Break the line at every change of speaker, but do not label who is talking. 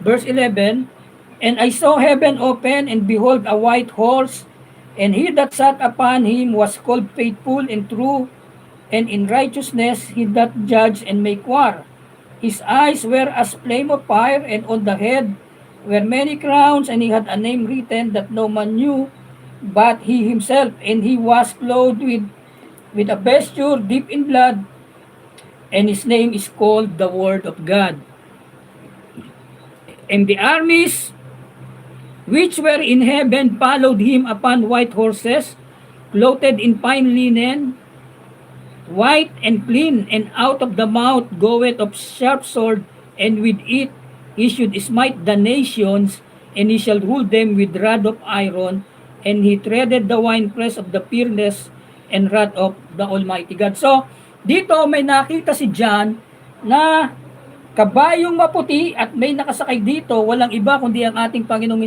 Verse 11, and I saw heaven open, and behold a white horse, and he that sat upon him was called Faithful and True, and in righteousness he doth judge and make war. His eyes were as flame of fire, and on the head were many crowns, and he had a name written that no man knew but he himself, and he was clothed with a vesture deep in blood, and his name is called the Word of God. And the armies which were in heaven followed him upon white horses, clothed in fine linen, white and clean, and out of the mouth goeth of sharp sword, and with it he should smite the nations, and he shall rule them with rod of iron, and he treaded the winepress of the fierceness and wrath of the Almighty God. So, dito may nakita si John na kabayong maputi at may nakasakay dito, walang iba kundi ang ating Panginoong